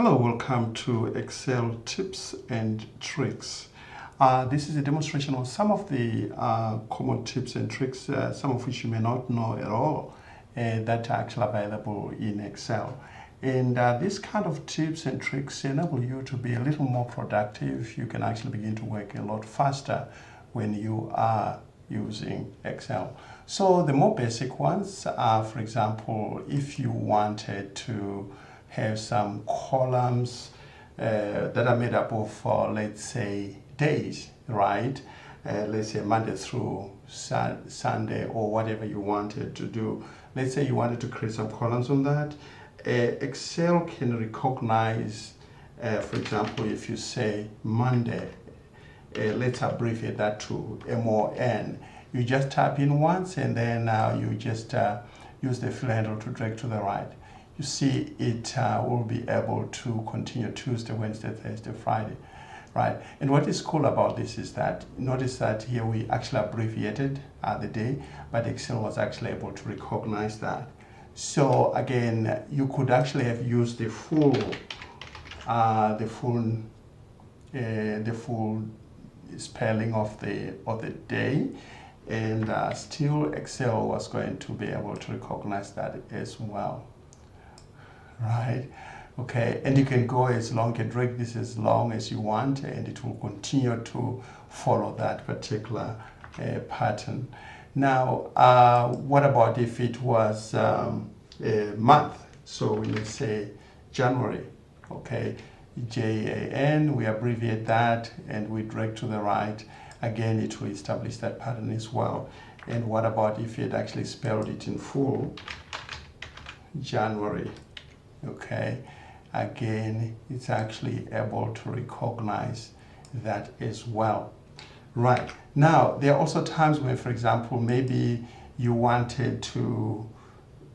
Hello, welcome to Excel tips and tricks. This is a demonstration of some of the common tips and tricks, some of which you may not know at all, that are actually available in Excel. And these kind of tips and tricks enable you to be a little more productive. You can actually begin to work a lot faster when you are using Excel. So the more basic ones are, for example, if you wanted to have some columns that are made up of, let's say, days, right? Let's say Monday through Sunday or whatever you wanted to do. Let's say you wanted to create some columns on that. Excel can recognize, for example, if you say Monday, let's abbreviate that to MON. You just type in once and then you just use the fill handle to drag to the right. You see it will be able to continue Tuesday, Wednesday, Thursday, Friday, right? And what is cool about this is that, notice that here we actually abbreviated the day, but Excel was actually able to recognize that. So again, you could actually have used the full spelling of the day, and still Excel was going to be able to recognize that as well. Right, okay, and you can go as long, you can drag this as long as you want, and it will continue to follow that particular pattern. Now, what about if it was a month? So we will say January, okay, JAN, we abbreviate that and we drag to the right. Again, it will establish that pattern as well. And what about if it actually spelled it in full? January. Okay, again, it's actually able to recognize that as well. Right, now there are also times when, for example, maybe you wanted to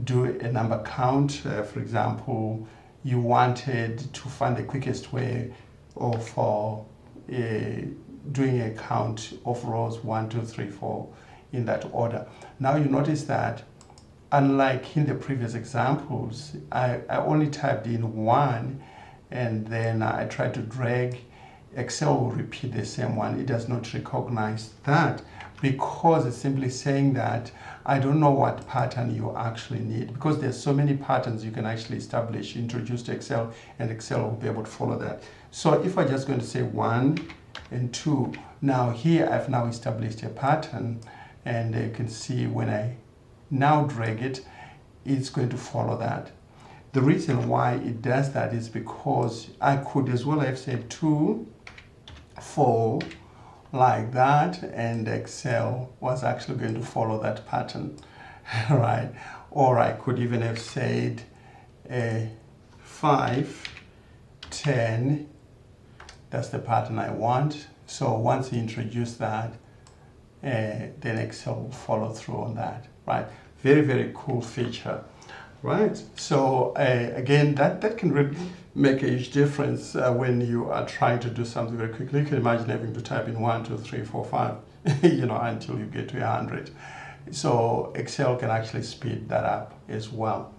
do a number count. For example, you wanted to find the quickest way of doing a count of rows 1, 2, 3, 4 in that order. Now you notice that unlike in the previous examples, I only typed in 1 and then I tried to drag. Excel will repeat the same one. It does not recognize that because it's simply saying that I don't know what pattern you actually need, because there's so many patterns you can actually establish, introduce to Excel, and Excel will be able to follow that. So if I'm just going to say 1 and 2, now here I've now established a pattern, and you can see when I now drag it, it's going to follow that. The reason why it does that is because I could as well have said 2, 4, like that, and Excel was actually going to follow that pattern, right? Or I could even have said 5, 10, that's the pattern I want. So once you introduce that, then Excel will follow through on that, right? Very, very cool feature, right? So again, that can really make a huge difference when you are trying to do something very quickly. You can imagine having to type in 1, 2, 3, 4, 5, until you get to 100. So Excel can actually speed that up as well.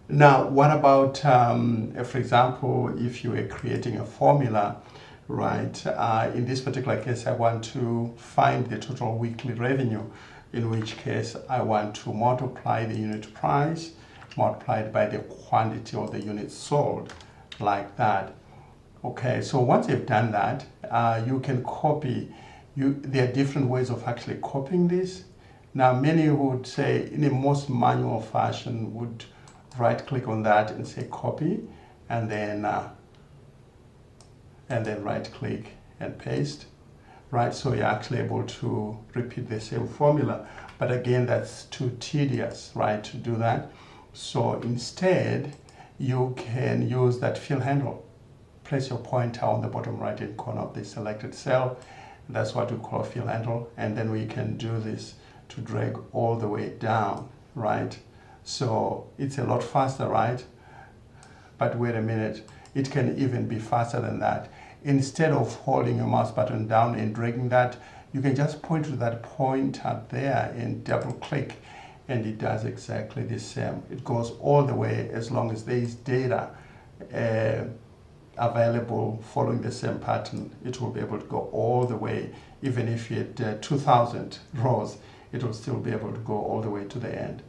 Now, what about, for example, if you are creating a formula, right? In this particular case, I want to find the total weekly revenue, in which case I want to multiply the unit price multiplied by the quantity of the units sold, like that. Okay, so once you've done that, you can copy. There are different ways of actually copying this. Now, many would say, in a most manual fashion, would right-click on that and say copy, and then right-click and paste. Right, so you're actually able to repeat the same formula. But again, that's too tedious, right, to do that. So instead, you can use that fill handle. Place your pointer on the bottom right-hand corner of the selected cell. That's what we call a fill handle. And then we can do this to drag all the way down, right? So it's a lot faster, right? But wait a minute, it can even be faster than that. Instead of holding your mouse button down and dragging that, you can just point to that pointer there and double click, and it does exactly the same. It goes all the way as long as there is data available following the same pattern, it will be able to go all the way. Even if you had 2,000 rows, it will still be able to go all the way to the end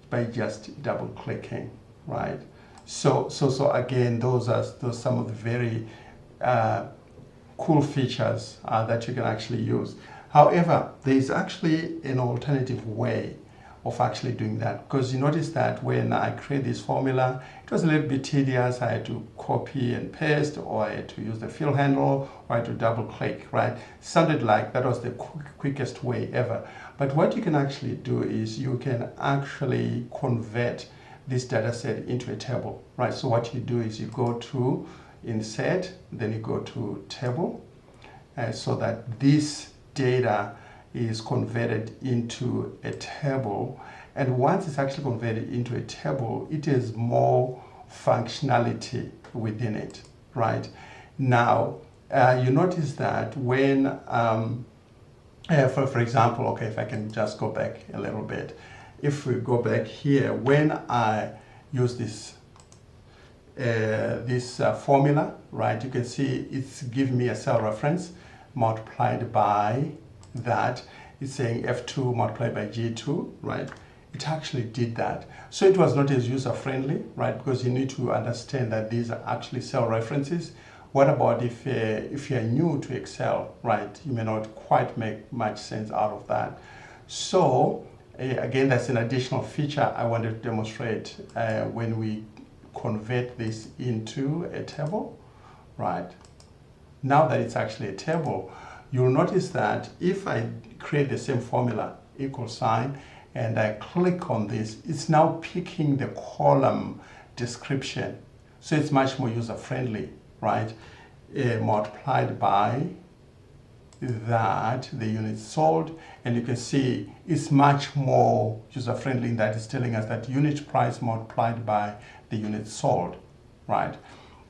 by just double clicking, right? So again, those are some of the very cool features that you can actually use. However, there is actually an alternative way of actually doing that, because you notice that when I create this formula, it was a little bit tedious. I had to copy and paste, or I had to use the fill handle, or I had to double click, right? Sounded like that was the quickest way ever. But what you can actually do is you can actually convert this data set into a table, right? So what you do is you go to insert, then you go to table, so that this data is converted into a table. And once it's actually converted into a table, it has more functionality within it, right? Now, you notice that when, for example, okay, if I can just go back a little bit. If we go back here, when I use this formula, right, you can see it's giving me a cell reference multiplied by that. It's saying F2 multiplied by G2, right? It actually did that. So it was not as user-friendly, right? Because you need to understand that these are actually cell references. What about if you're new to Excel, right? You may not quite make much sense out of that. So again, that's an additional feature I wanted to demonstrate when we convert this into a table, right? Now that it's actually a table, you'll notice that if I create the same formula, equal sign, and I click on this, it's now picking the column description. So it's much more user-friendly, right? Multiplied by that, the units sold, and you can see it's much more user-friendly in that it's telling us that unit price multiplied by the units sold, right?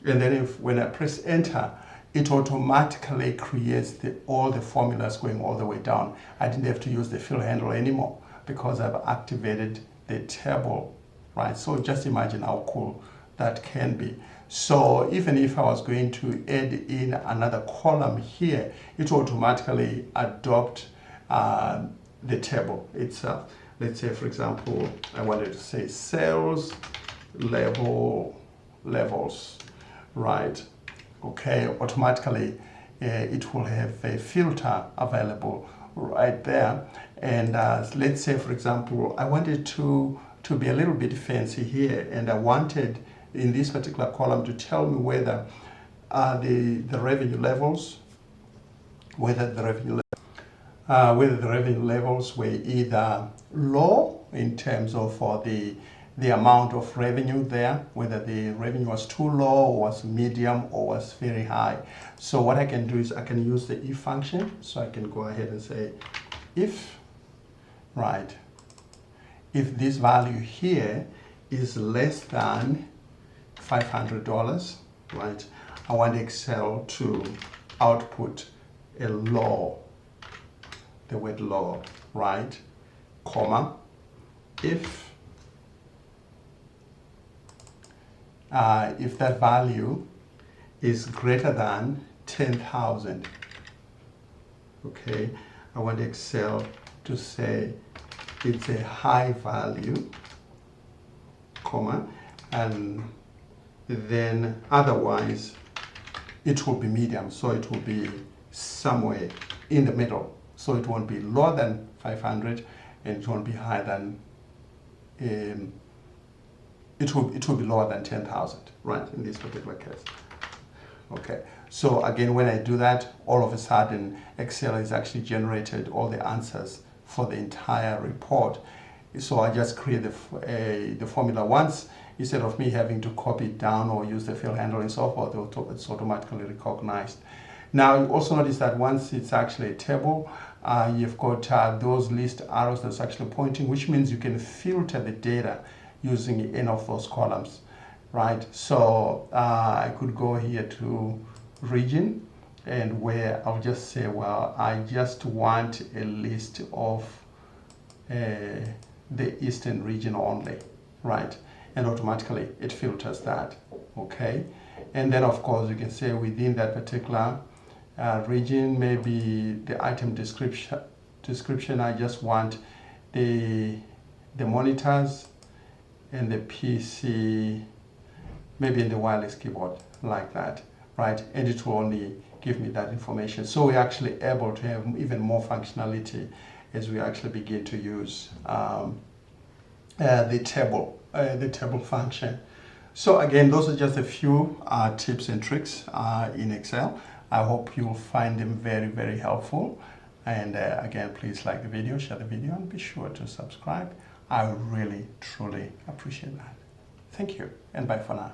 And then when I press enter, it automatically creates all the formulas going all the way down. I didn't have to use the fill handle anymore because I've activated the table, right? So just imagine how cool that can be. So even if I was going to add in another column here, it will automatically adopt the table itself. Let's say, for example, I wanted to say sales levels, right? Okay, automatically it will have a filter available right there. And let's say, for example, I wanted to be a little bit fancy here, and I wanted in this particular column to tell me whether the revenue levels, whether the revenue levels were either low in terms of the amount of revenue there, whether the revenue was too low, or was medium, or was very high. So what I can do is I can use the if function. So I can go ahead and say if, right, if this value here is less than $500, right, I want Excel to output a low, the word low, right, comma, if that value is greater than 10,000, okay, I want Excel to say it's a high value, comma, and then otherwise it will be medium, so it will be somewhere in the middle. So it won't be lower than 500 and it won't be higher than it will be lower than 10,000, right, in this particular case. Okay, so again, when I do that, all of a sudden Excel has actually generated all the answers for the entire report. So I just create the formula once, instead of me having to copy it down or use the fill handle and so forth. It's automatically recognized. Now you also notice that once it's actually a table, you've got those list arrows that's actually pointing, which means you can filter the data using any of those columns, right? So I could go here to region, and where I'll just say, well, I just want a list of the eastern region only, right? And automatically it filters that, okay? And then of course you can say within that particular region, maybe the item description, I just want the monitors and the PC, maybe in the wireless keyboard, like that, right? And it will only give me that information. So we're actually able to have even more functionality as we actually begin to use the table function. So again, those are just a few tips and tricks in Excel. I hope you'll find them very, very helpful. And again, please like the video, share the video, and be sure to subscribe. I really, truly appreciate that. Thank you, and bye for now.